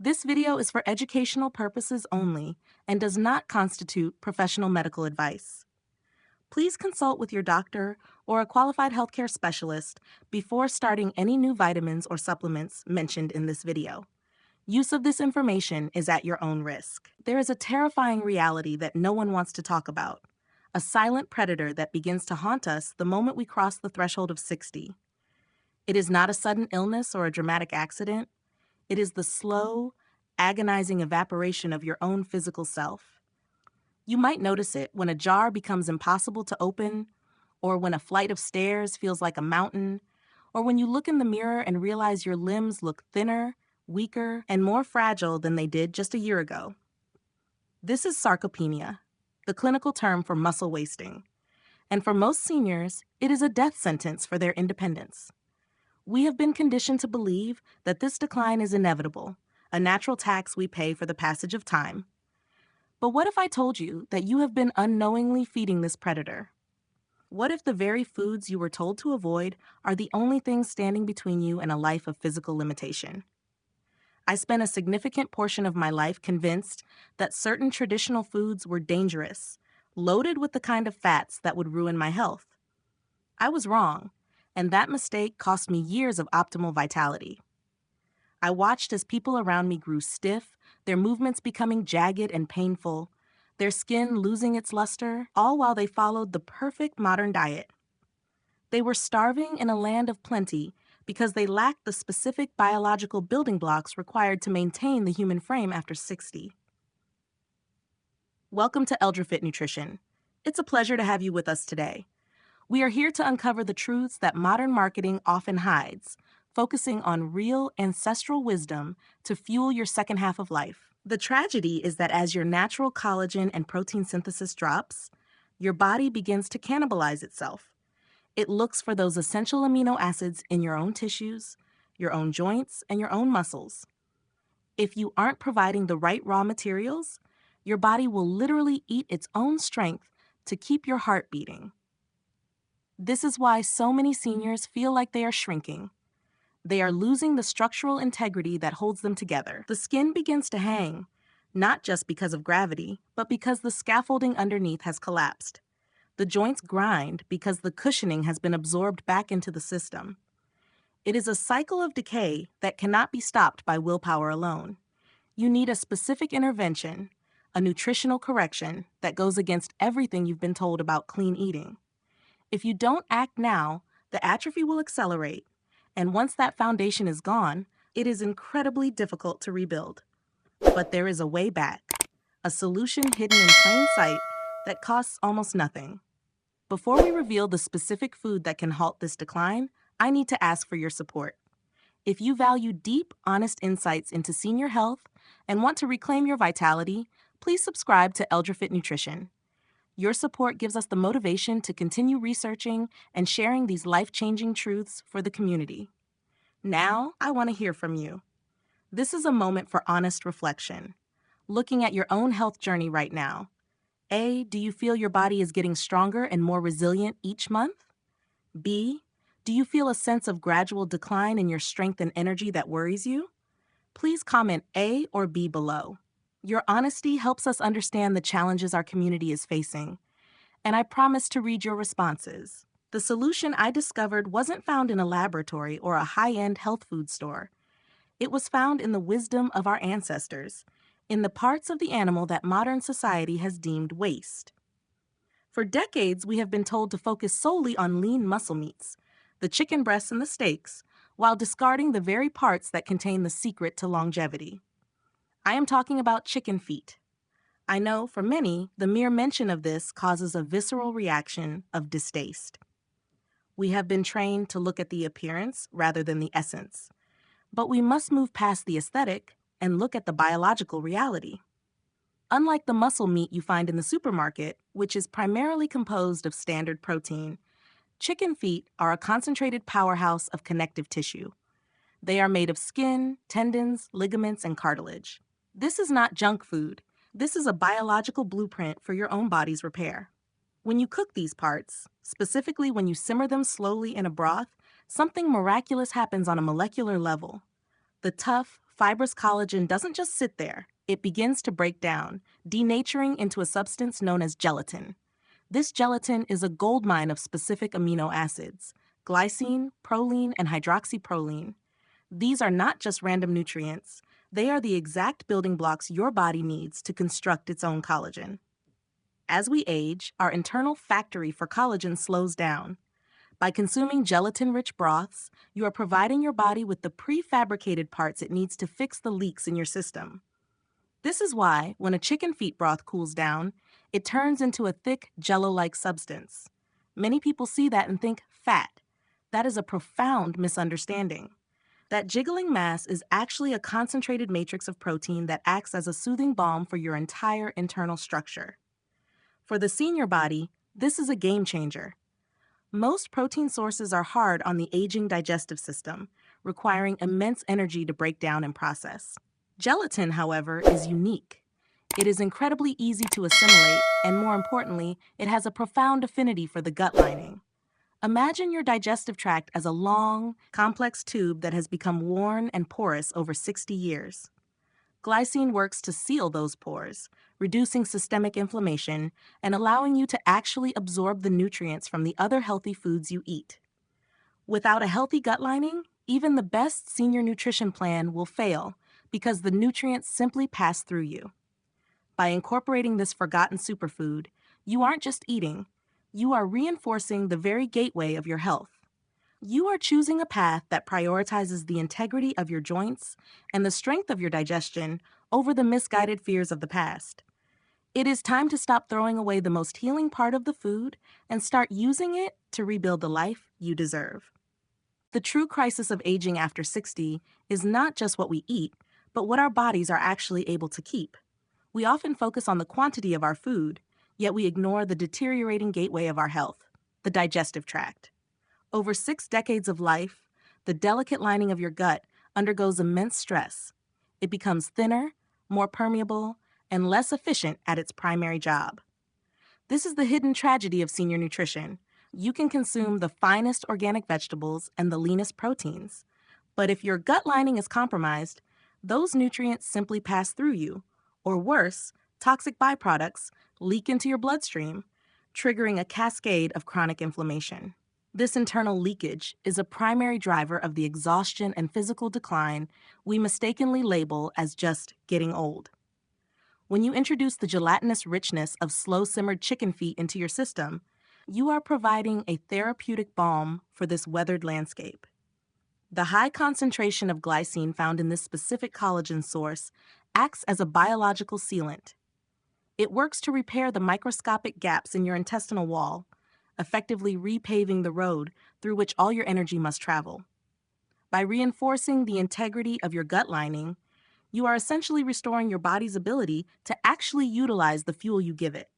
This video is for educational purposes only and does not constitute professional medical advice. Please consult with your doctor or a qualified healthcare specialist before starting any new vitamins or supplements mentioned in this video. Use of this information is at your own risk. There is a terrifying reality that no one wants to talk about, a silent predator that begins to haunt us the moment we cross the threshold of 60. It is not a sudden illness or a dramatic accident. It is the slow, agonizing evaporation of your own physical self. You might notice it when a jar becomes impossible to open, or when a flight of stairs feels like a mountain, or when you look in the mirror and realize your limbs look thinner, weaker, and more fragile than they did just a year ago. This is sarcopenia, the clinical term for muscle wasting. And for most seniors, it is a death sentence for their independence. We have been conditioned to believe that this decline is inevitable, a natural tax we pay for the passage of time. But what if I told you that you have been unknowingly feeding this predator? What if the very foods you were told to avoid are the only things standing between you and a life of physical limitation? I spent a significant portion of my life convinced that certain traditional foods were dangerous, loaded with the kind of fats that would ruin my health. I was wrong, and that mistake cost me years of optimal vitality. I watched as people around me grew stiff, their movements becoming jagged and painful, their skin losing its luster, all while they followed the perfect modern diet. They were starving in a land of plenty because they lacked the specific biological building blocks required to maintain the human frame after 60. Welcome to EldraFit Nutrition. It's a pleasure to have you with us today. We are here to uncover the truths that modern marketing often hides, focusing on real ancestral wisdom to fuel your second half of life. The tragedy is that as your natural collagen and protein synthesis drops, your body begins to cannibalize itself. It looks for those essential amino acids in your own tissues, your own joints, and your own muscles. If you aren't providing the right raw materials, your body will literally eat its own strength to keep your heart beating. This is why so many seniors feel like they are shrinking. They are losing the structural integrity that holds them together. The skin begins to hang, not just because of gravity, but because the scaffolding underneath has collapsed. The joints grind because the cushioning has been absorbed back into the system. It is a cycle of decay that cannot be stopped by willpower alone. You need a specific intervention, a nutritional correction that goes against everything you've been told about clean eating. If you don't act now, the atrophy will accelerate, and once that foundation is gone, it is incredibly difficult to rebuild. But there is a way back, a solution hidden in plain sight that costs almost nothing. Before we reveal the specific food that can halt this decline, I need to ask for your support. If you value deep, honest insights into senior health and want to reclaim your vitality, please subscribe to EldraFit Nutrition. Your support gives us the motivation to continue researching and sharing these life-changing truths for the community. Now, I want to hear from you. This is a moment for honest reflection. Looking at your own health journey right now. A, do you feel your body is getting stronger and more resilient each month? B, do you feel a sense of gradual decline in your strength and energy that worries you? Please comment A or B below. Your honesty helps us understand the challenges our community is facing, and I promise to read your responses. The solution I discovered wasn't found in a laboratory or a high-end health food store. It was found in the wisdom of our ancestors, in the parts of the animal that modern society has deemed waste. For decades, we have been told to focus solely on lean muscle meats, the chicken breasts and the steaks, while discarding the very parts that contain the secret to longevity. I am talking about chicken feet. I know, for many, the mere mention of this causes a visceral reaction of distaste. We have been trained to look at the appearance rather than the essence. But we must move past the aesthetic and look at the biological reality. Unlike the muscle meat you find in the supermarket, which is primarily composed of standard protein, chicken feet are a concentrated powerhouse of connective tissue. They are made of skin, tendons, ligaments, and cartilage. This is not junk food. This is a biological blueprint for your own body's repair. When you cook these parts, specifically when you simmer them slowly in a broth, something miraculous happens on a molecular level. The tough, fibrous collagen doesn't just sit there, it begins to break down, denaturing into a substance known as gelatin. This gelatin is a goldmine of specific amino acids: glycine, proline, and hydroxyproline. These are not just random nutrients, they are the exact building blocks your body needs to construct its own collagen. As we age, our internal factory for collagen slows down. By consuming gelatin-rich broths, you are providing your body with the prefabricated parts it needs to fix the leaks in your system. This is why, when a chicken feet broth cools down, it turns into a thick, jello-like substance. Many people see that and think fat. That is a profound misunderstanding. That jiggling mass is actually a concentrated matrix of protein that acts as a soothing balm for your entire internal structure. For the senior body, this is a game changer. Most protein sources are hard on the aging digestive system, requiring immense energy to break down and process. Gelatin, however, is unique. It is incredibly easy to assimilate, and more importantly, it has a profound affinity for the gut lining. Imagine your digestive tract as a long, complex tube that has become worn and porous over 60 years. Glycine works to seal those pores, reducing systemic inflammation and allowing you to actually absorb the nutrients from the other healthy foods you eat. Without a healthy gut lining, even the best senior nutrition plan will fail because the nutrients simply pass through you. By incorporating this forgotten superfood, you aren't just eating, you are reinforcing the very gateway of your health. You are choosing a path that prioritizes the integrity of your joints and the strength of your digestion over the misguided fears of the past. It is time to stop throwing away the most healing part of the food and start using it to rebuild the life you deserve. The true crisis of aging after 60 is not just what we eat, but what our bodies are actually able to keep. We often focus on the quantity of our food, yet we ignore the deteriorating gateway of our health, the digestive tract. Over 6 decades of life, the delicate lining of your gut undergoes immense stress. It becomes thinner, more permeable, and less efficient at its primary job. This is the hidden tragedy of senior nutrition. You can consume the finest organic vegetables and the leanest proteins. But if your gut lining is compromised, those nutrients simply pass through you. Or worse, toxic byproducts leak into your bloodstream, triggering a cascade of chronic inflammation. This internal leakage is a primary driver of the exhaustion and physical decline we mistakenly label as just getting old. When you introduce the gelatinous richness of slow-simmered chicken feet into your system, you are providing a therapeutic balm for this weathered landscape. The high concentration of glycine found in this specific collagen source acts as a biological sealant. It works to repair the microscopic gaps in your intestinal wall, effectively repaving the road through which all your energy must travel. By reinforcing the integrity of your gut lining, you are essentially restoring your body's ability to actually utilize the fuel you give it.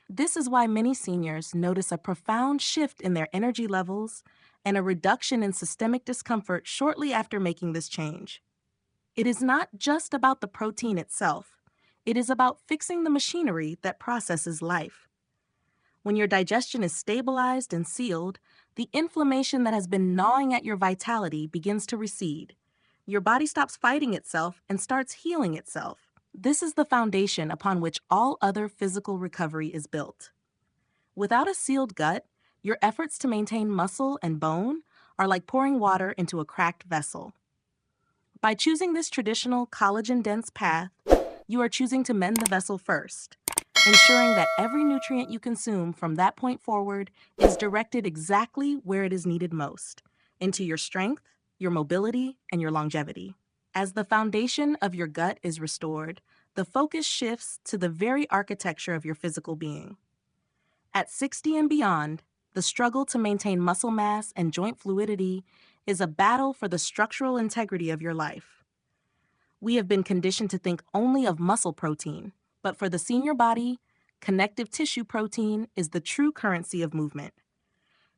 This is why many seniors notice a profound shift in their energy levels and a reduction in systemic discomfort shortly after making this change. It is not just about the protein itself. It is about fixing the machinery that processes life. When your digestion is stabilized and sealed, the inflammation that has been gnawing at your vitality begins to recede. Your body stops fighting itself and starts healing itself. This is the foundation upon which all other physical recovery is built. Without a sealed gut, your efforts to maintain muscle and bone are like pouring water into a cracked vessel. By choosing this traditional collagen-dense path, you are choosing to mend the vessel first, ensuring that every nutrient you consume from that point forward is directed exactly where it is needed most, into your strength, your mobility, and your longevity. As the foundation of your gut is restored, the focus shifts to the very architecture of your physical being. At 60 and beyond, the struggle to maintain muscle mass and joint fluidity is a battle for the structural integrity of your life. We have been conditioned to think only of muscle protein, but for the senior body, connective tissue protein is the true currency of movement.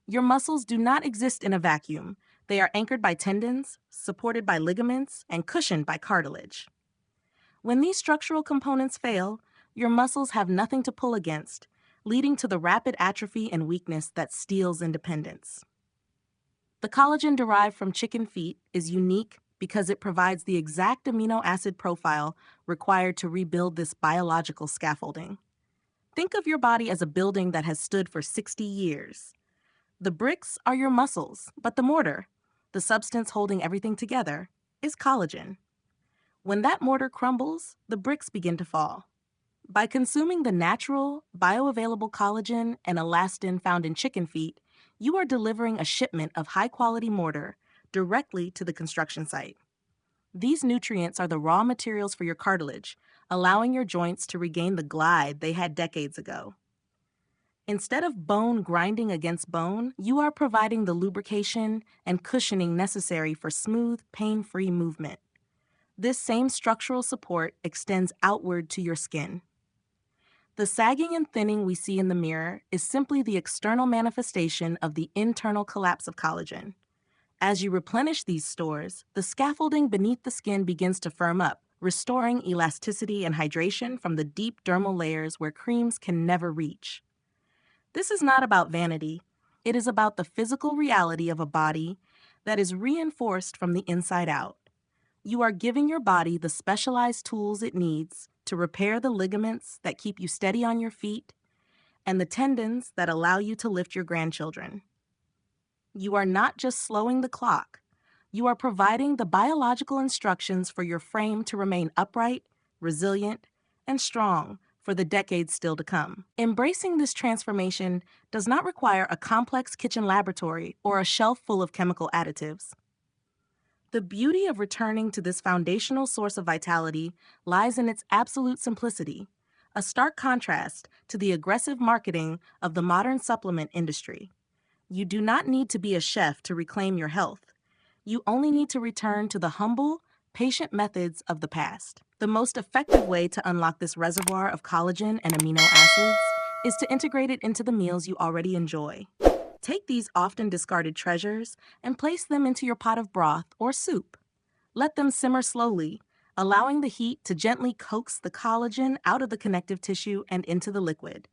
Your muscles do not exist in a vacuum. They are anchored by tendons, supported by ligaments, and cushioned by cartilage. When these structural components fail, your muscles have nothing to pull against, leading to the rapid atrophy and weakness that steals independence. The collagen derived from chicken feet is unique, because it provides the exact amino acid profile required to rebuild this biological scaffolding. Think of your body as a building that has stood for 60 years. The bricks are your muscles, but the mortar, the substance holding everything together, is collagen. When that mortar crumbles, the bricks begin to fall. By consuming the natural, bioavailable collagen and elastin found in chicken feet, you are delivering a shipment of high-quality mortar directly to the construction site. These nutrients are the raw materials for your cartilage, allowing your joints to regain the glide they had decades ago. Instead of bone grinding against bone, you are providing the lubrication and cushioning necessary for smooth, pain-free movement. This same structural support extends outward to your skin. The sagging and thinning we see in the mirror is simply the external manifestation of the internal collapse of collagen. As you replenish these stores, the scaffolding beneath the skin begins to firm up, restoring elasticity and hydration from the deep dermal layers where creams can never reach. This is not about vanity. It is about the physical reality of a body that is reinforced from the inside out. You are giving your body the specialized tools it needs to repair the ligaments that keep you steady on your feet and the tendons that allow you to lift your grandchildren. You are not just slowing the clock. You are providing the biological instructions for your frame to remain upright, resilient, and strong for the decades still to come. Embracing this transformation does not require a complex kitchen laboratory or a shelf full of chemical additives. The beauty of returning to this foundational source of vitality lies in its absolute simplicity, a stark contrast to the aggressive marketing of the modern supplement industry. You do not need to be a chef to reclaim your health. You only need to return to the humble, patient methods of the past. The most effective way to unlock this reservoir of collagen and amino acids is to integrate it into the meals you already enjoy. Take these often discarded treasures and place them into your pot of broth or soup. Let them simmer slowly, allowing the heat to gently coax the collagen out of the connective tissue and into the liquid.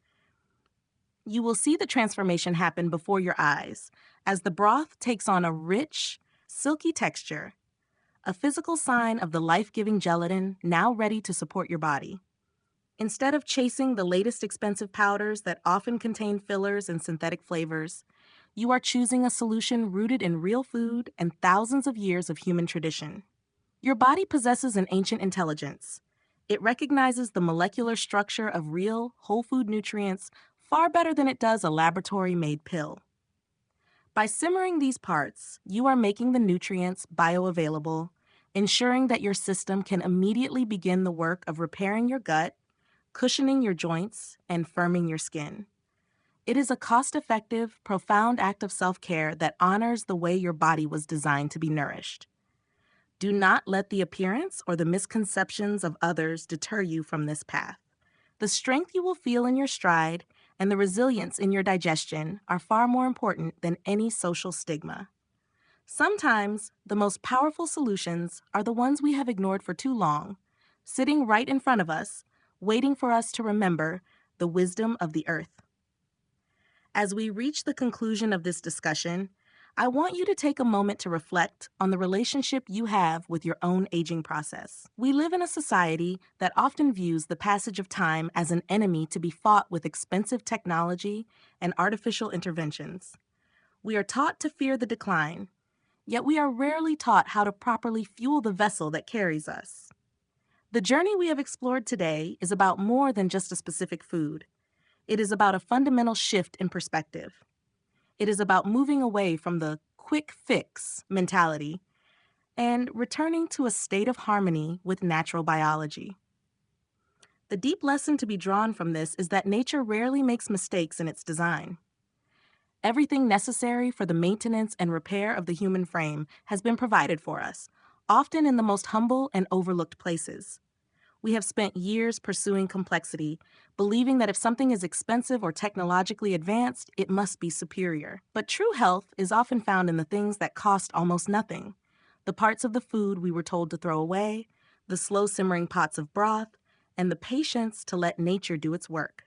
You will see the transformation happen before your eyes as the broth takes on a rich, silky texture, a physical sign of the life-giving gelatin now ready to support your body. Instead of chasing the latest expensive powders that often contain fillers and synthetic flavors, you are choosing a solution rooted in real food and thousands of years of human tradition. Your body possesses an ancient intelligence. It recognizes the molecular structure of real, whole food nutrients far better than it does a laboratory-made pill. By simmering these parts, you are making the nutrients bioavailable, ensuring that your system can immediately begin the work of repairing your gut, cushioning your joints, and firming your skin. It is a cost-effective, profound act of self-care that honors the way your body was designed to be nourished. Do not let the appearance or the misconceptions of others deter you from this path. The strength you will feel in your stride and the resilience in your digestion are far more important than any social stigma. Sometimes, the most powerful solutions are the ones we have ignored for too long, sitting right in front of us, waiting for us to remember the wisdom of the earth. As we reach the conclusion of this discussion, I want you to take a moment to reflect on the relationship you have with your own aging process. We live in a society that often views the passage of time as an enemy to be fought with expensive technology and artificial interventions. We are taught to fear the decline, yet we are rarely taught how to properly fuel the vessel that carries us. The journey we have explored today is about more than just a specific food. It is about a fundamental shift in perspective. It is about moving away from the quick fix mentality and returning to a state of harmony with natural biology. The deep lesson to be drawn from this is that nature rarely makes mistakes in its design. Everything necessary for the maintenance and repair of the human frame has been provided for us, often in the most humble and overlooked places. We have spent years pursuing complexity, believing that if something is expensive or technologically advanced, it must be superior. But true health is often found in the things that cost almost nothing. The parts of the food we were told to throw away, the slow simmering pots of broth, and the patience to let nature do its work.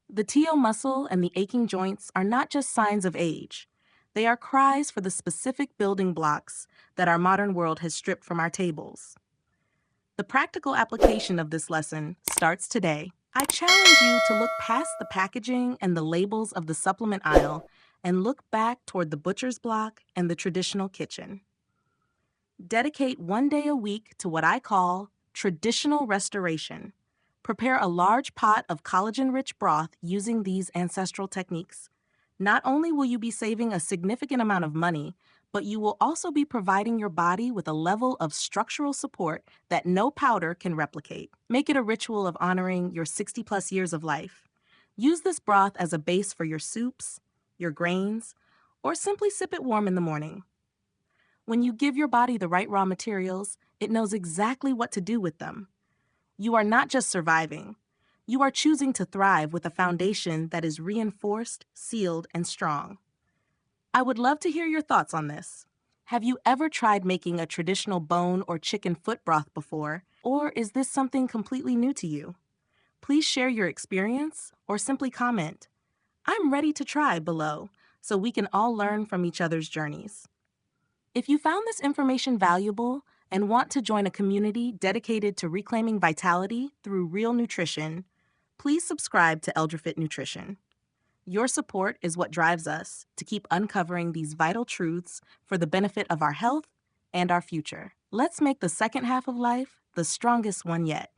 The TO muscle and the aching joints are not just signs of age. They are cries for the specific building blocks that our modern world has stripped from our tables. The practical application of this lesson starts today. I challenge you to look past the packaging and the labels of the supplement aisle and look back toward the butcher's block and the traditional kitchen. Dedicate one day a week to what I call traditional restoration. Prepare a large pot of collagen-rich broth using these ancestral techniques. Not only will you be saving a significant amount of money, but you will also be providing your body with a level of structural support that no powder can replicate. Make it a ritual of honoring your 60-plus years of life. Use this broth as a base for your soups, your grains, or simply sip it warm in the morning. When you give your body the right raw materials, it knows exactly what to do with them. You are not just surviving. You are choosing to thrive with a foundation that is reinforced, sealed, and strong. I would love to hear your thoughts on this. Have you ever tried making a traditional bone or chicken foot broth before, or is this something completely new to you? Please share your experience or simply comment, "I'm ready to try," below, so we can all learn from each other's journeys. If you found this information valuable and want to join a community dedicated to reclaiming vitality through real nutrition, please subscribe to ElderFit Nutrition. Your support is what drives us to keep uncovering these vital truths for the benefit of our health and our future. Let's make the second half of life the strongest one yet.